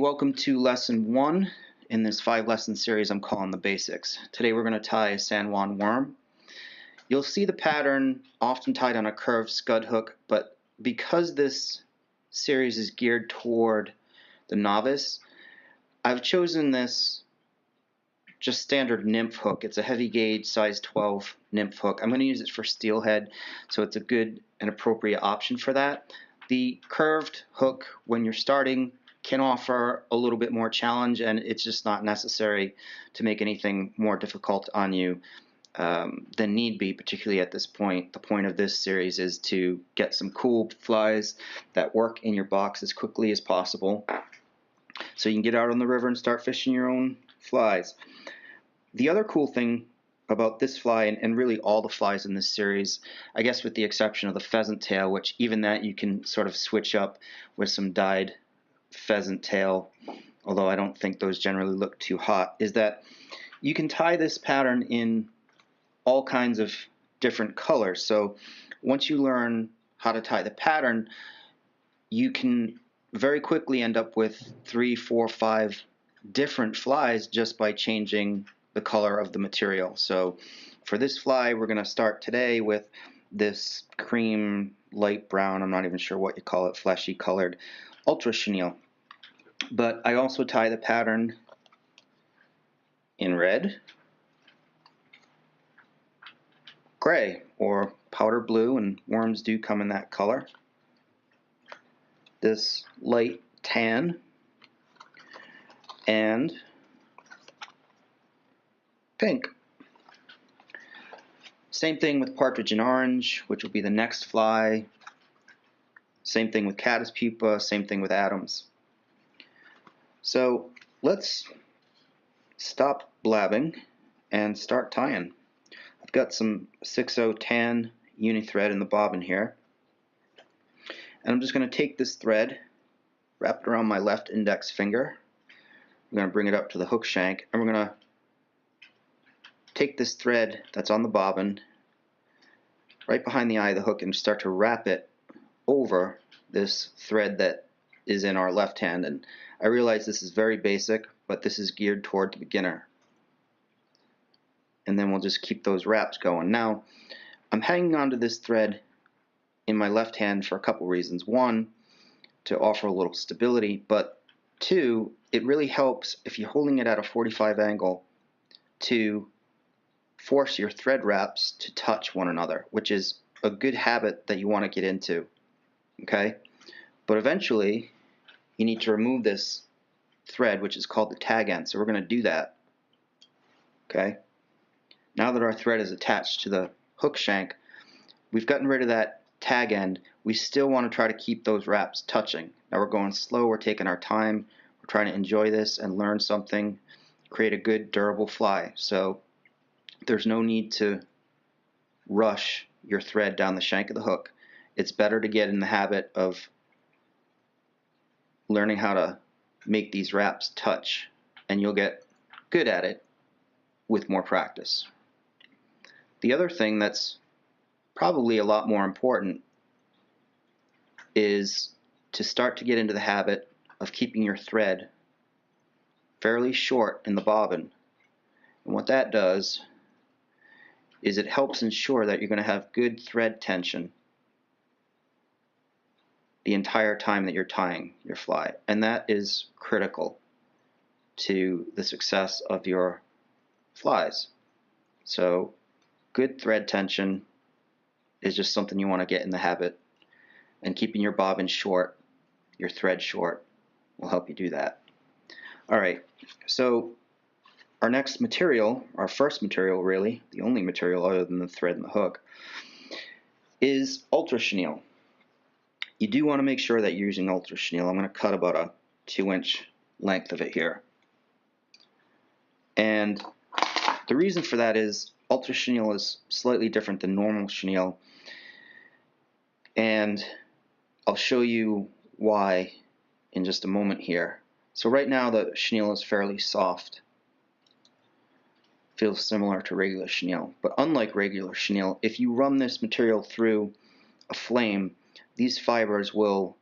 Welcome to lesson 1 in this 5-lesson series I'm calling the basics. Today we're going to tie a San Juan worm. You'll see the pattern often tied on a curved scud hook, but because this series is geared toward the novice, I've chosen this just standard nymph hook. It's a heavy gauge size 12 nymph hook. I'm going to use it for steelhead, so it's a good and appropriate option for that. The curved hook, when you're starting, can offer a little bit more challenge, and it's just not necessary to make anything more difficult on you than need be, particularly at this point. The point of this series is to get some cool flies that work in your box as quickly as possible so you can get out on the river and start fishing your own flies. The other cool thing about this fly, and really all the flies in this series, I guess with the exception of the pheasant tail, which even that you can sort of switch up with some dyed pheasant tail, although I don't think those generally look too hot, is that you can tie this pattern in all kinds of different colors. So once you learn how to tie the pattern, you can very quickly end up with 3, 4, 5 different flies just by changing the color of the material. So for this fly, we're going to start today with this cream light brown, I'm not even sure what you call it, fleshy colored ultra chenille. But I also tie the pattern in red, gray, or powder blue, and worms do come in that color, this light tan, and pink. Same thing with partridge in orange, which will be the next fly. Same thing with caddis pupa, same thing with Adams. So let's stop blabbing and start tying. I've got some 6/0 tan uni thread in the bobbin here, and I'm just going to take this thread, wrap it around my left index finger. I'm going to bring it up to the hook shank, and we're going to take this thread that's on the bobbin right behind the eye of the hook and start to wrap it over this thread that is in our left hand. And I realize this is very basic, but this is geared toward the beginner. And then we'll just keep those wraps going. Now, I'm hanging onto this thread in my left hand for a couple reasons. One, to offer a little stability, but two, it really helps if you're holding it at a 45 angle to force your thread wraps to touch one another, which is a good habit that you want to get into. Okay? But eventually, you need to remove this thread, which is called the tag end. So we're going to do that. Okay? Now that our thread is attached to the hook shank, we've gotten rid of that tag end. We still want to try to keep those wraps touching. Now we're going slow, we're taking our time, we're trying to enjoy this and learn something, create a good durable fly. So there's no need to rush your thread down the shank of the hook. It's better to get in the habit of learning how to make these wraps touch, and you'll get good at it with more practice. The other thing that's probably a lot more important is to start to get into the habit of keeping your thread fairly short in the bobbin. And what that does is it helps ensure that you're going to have good thread tension the entire time that you're tying your fly. And that is critical to the success of your flies. So good thread tension is just something you want to get in the habit, and keeping your bobbin short, your thread short, will help you do that. Alright, so our next material, our first material really, the only material other than the thread and the hook, is ultra chenille. You do want to make sure that you're using ultra chenille. I'm going to cut about a 2-inch length of it here. And the reason for that is ultra chenille is slightly different than normal chenille, and I'll show you why in just a moment here. So right now the chenille is fairly soft. Feels similar to regular chenille, but unlike regular chenille, if you run this material through a flame, these fibers will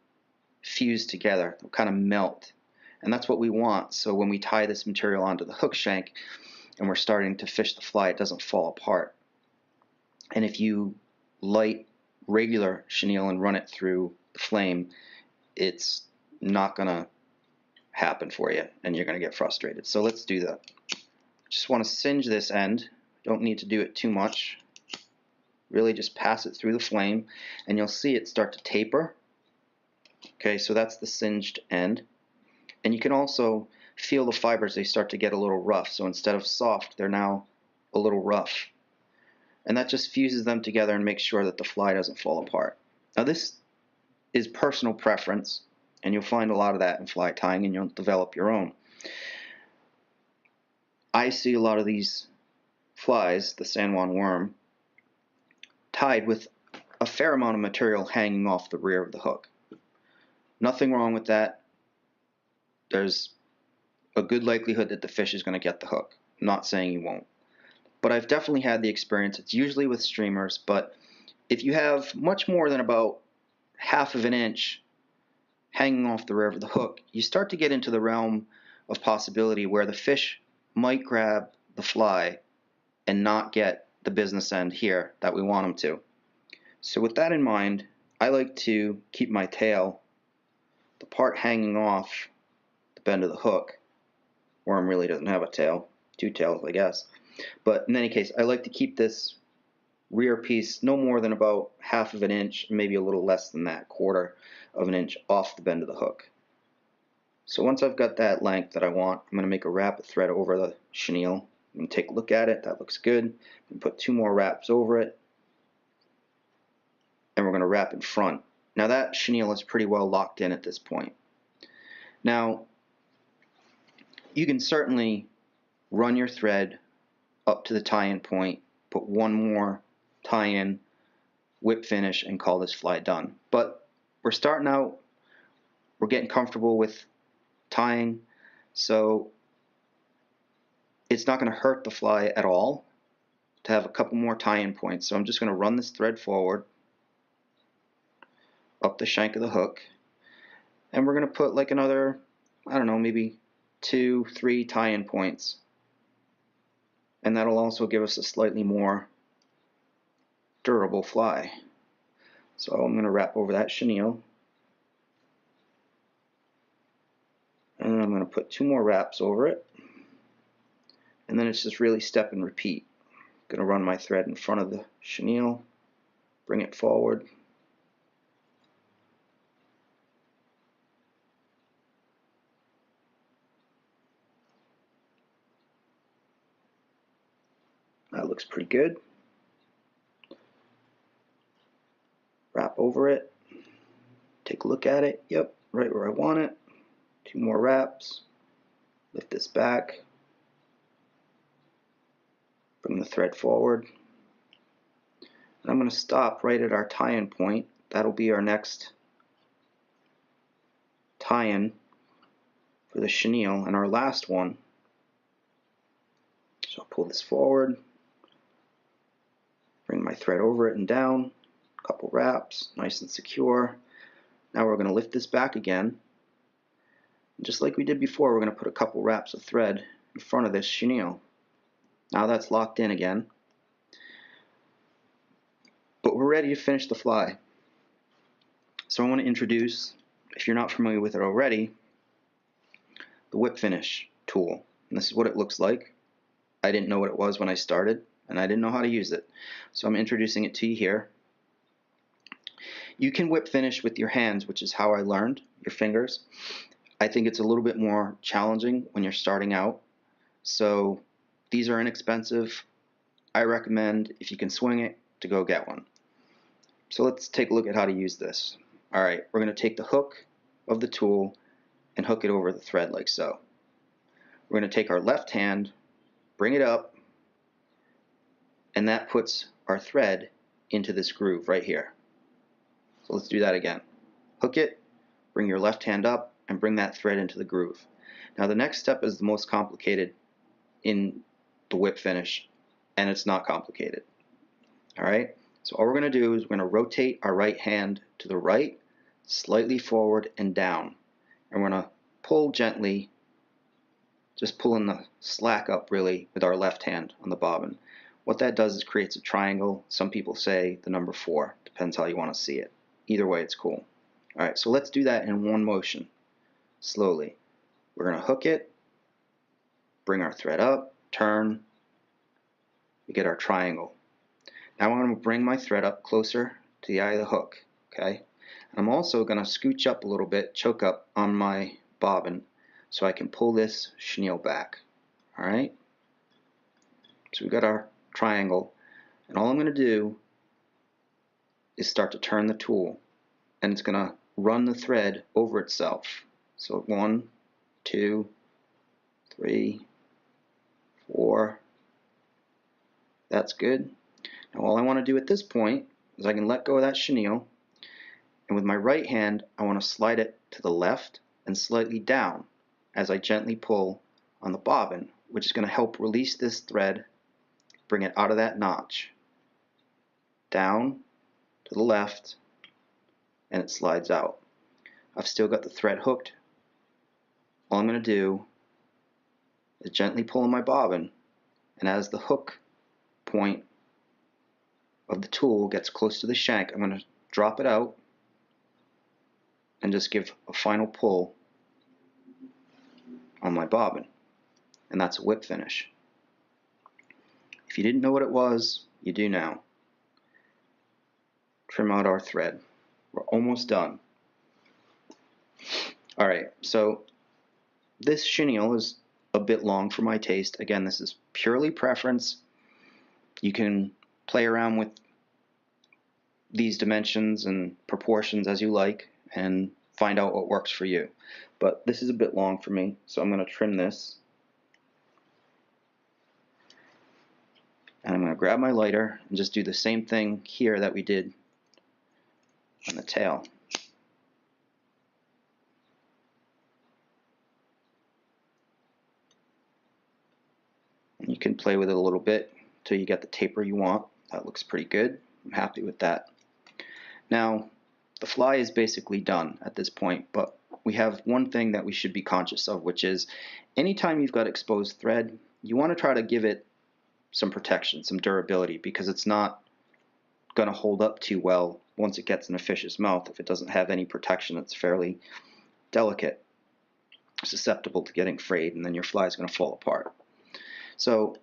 fuse together, they'll kind of melt, And that's what we want, so when we tie this material onto the hook shank and we're starting to fish the fly, it doesn't fall apart. And if you light regular chenille and run it through the flame, it's not going to happen for you and you're going to get frustrated. So let's do that. Just want to singe this end. Don't need to do it too much. Really just pass it through the flame and you'll see it start to taper. Okay, so that's the singed end. And you can also feel the fibers, they start to get a little rough. So instead of soft, they're now a little rough. And that just fuses them together and makes sure that the fly doesn't fall apart. Now this is personal preference, and you'll find a lot of that in fly tying, and you'll develop your own. I see a lot of these flies, the San Juan Worm, tied with a fair amount of material hanging off the rear of the hook. Nothing wrong with that. There's a good likelihood that the fish is going to get the hook. I'm not saying you won't. But I've definitely had the experience. It's usually with streamers, but if you have much more than about half of an inch hanging off the rear of the hook, you start to get into the realm of possibility where the fish might grab the fly and not get the business end here that we want them to. So with that in mind, I like to keep my tail, the part hanging off the bend of the hook. Worm really doesn't have a tail, two tails I guess. But in any case, I like to keep this rear piece no more than about half of an inch, maybe a little less than that, quarter of an inch off the bend of the hook. So once I've got that length that I want, I'm going to make a wrap of thread over the chenille. I'm going to take a look at it. That looks good. And put two more wraps over it. And we're going to wrap in front. Now that chenille is pretty well locked in at this point. Now, you can certainly run your thread up to the tie-in point, put one more tie-in, whip finish, and call this fly done. But we're starting out, we're getting comfortable with tying, so it's not going to hurt the fly at all to have a couple more tie-in points. So I'm just going to run this thread forward up the shank of the hook, and we're going to put like another, I don't know, maybe 2-3 tie-in points, and that'll also give us a slightly more durable fly. So I'm going to wrap over that chenille, and I'm going to put two more wraps over it, and then it's just really step and repeat. I'm going to run my thread in front of the chenille, bring it forward, that looks pretty good. Wrap over it, take a look at it, yep, right where I want it. Two more wraps, lift this back, bring the thread forward, and I'm going to stop right at our tie-in point. That'll be our next tie-in for the chenille and our last one. So I'll pull this forward, bring my thread over it and down, a couple wraps, nice and secure. Now we're going to lift this back again. And just like we did before, we're going to put a couple wraps of thread in front of this chenille. Now that's locked in again. But we're ready to finish the fly. So I want to introduce, if you're not familiar with it already, the whip finish tool. And this is what it looks like. I didn't know what it was when I started, and I didn't know how to use it. So I'm introducing it to you here. You can whip finish with your hands, which is how I learned, your fingers. I think it's a little bit more challenging when you're starting out. So these are inexpensive. I recommend, if you can swing it, to go get one. So let's take a look at how to use this. Alright, we're going to take the hook of the tool and hook it over the thread like so. We're going to take our left hand, bring it up, and that puts our thread into this groove right here. So let's do that again. Hook it, bring your left hand up, and bring that thread into the groove. Now the next step is the most complicated in the whip finish, and it's not complicated. Alright, so all we're going to do is we're going to rotate our right hand to the right, slightly forward and down. And we're going to pull gently, just pulling the slack up really with our left hand on the bobbin. What that does is creates a triangle. Some people say the number 4. Depends how you want to see it. Either way, it's cool. Alright, so let's do that in one motion, slowly. We're going to hook it, bring our thread up, turn, we get our triangle. Now I'm going to bring my thread up closer to the eye of the hook. Okay. I'm also going to scooch up a little bit, choke up on my bobbin so I can pull this chenille back. Alright. So we've got our triangle, and all I'm going to do is start to turn the tool, and it's going to run the thread over itself. So 1, 2, 3, 4. That's good. Now all I want to do at this point is I can let go of that chenille, and with my right hand I want to slide it to the left and slightly down as I gently pull on the bobbin, which is going to help release this thread, bring it out of that notch, down to the left, and it slides out. I've still got the thread hooked. All I'm going to do is gently pull on my bobbin, and as the hook point of the tool gets close to the shank, I'm going to drop it out and just give a final pull on my bobbin, and that's a whip finish. If you didn't know what it was, you do now. Trim out our thread. We're almost done. Alright, so this chenille is a bit long for my taste. Again, this is purely preference. You can play around with these dimensions and proportions as you like and find out what works for you. But this is a bit long for me, so I'm going to trim this. And I'm going to grab my lighter and just do the same thing here that we did on the tail. And you can play with it a little bit until you get the taper you want. That looks pretty good. I'm happy with that. Now, the fly is basically done at this point, but we have one thing that we should be conscious of, which is anytime you've got exposed thread, you want to try to give it some protection, some durability, because it's not going to hold up too well once it gets in a fish's mouth. If it doesn't have any protection, it's fairly delicate, susceptible to getting frayed, and then your fly is going to fall apart. So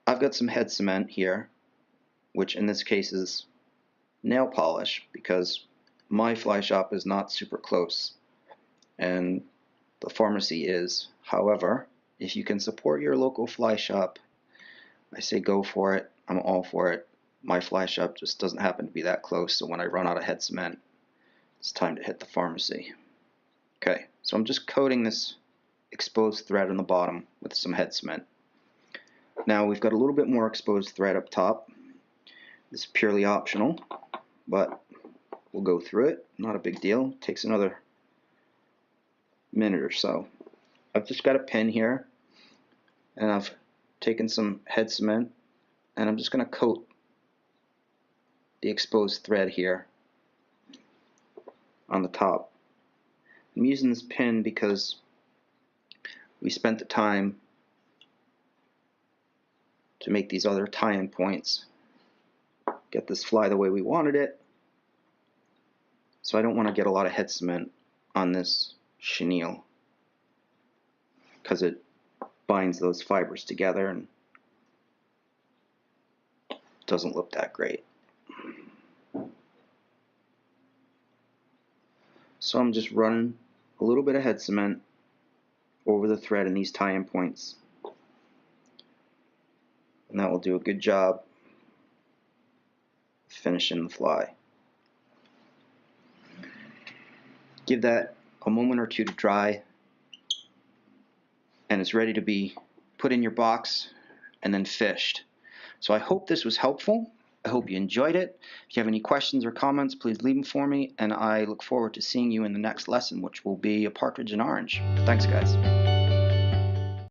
I've got some head cement here, which in this case is nail polish, because my fly shop is not super close and the pharmacy is. However, if you can support your local fly shop, I say go for it. I'm all for it. My fly shop just doesn't happen to be that close, so when I run out of head cement, it's time to hit the pharmacy. Okay, so I'm just coating this exposed thread on the bottom with some head cement. Now we've got a little bit more exposed thread up top. This is purely optional, but we'll go through it. Not a big deal. It takes another minute or so. I've just got a pin here, and I've taken some head cement, and I'm just going to coat the exposed thread here on the top. I'm using this pin because we spent the time to make these other tie-in points, get this fly the way we wanted it, so I don't want to get a lot of head cement on this chenille because it binds those fibers together and doesn't look that great. So I'm just running a little bit of head cement over the thread in these tie-in points, and that will do a good job finishing the fly. Give that a moment or two to dry, and it's ready to be put in your box and then fished. So I hope this was helpful. I hope you enjoyed it. If you have any questions or comments, please leave them for me, and I look forward to seeing you in the next lesson, which will be a partridge and orange. Thanks, guys.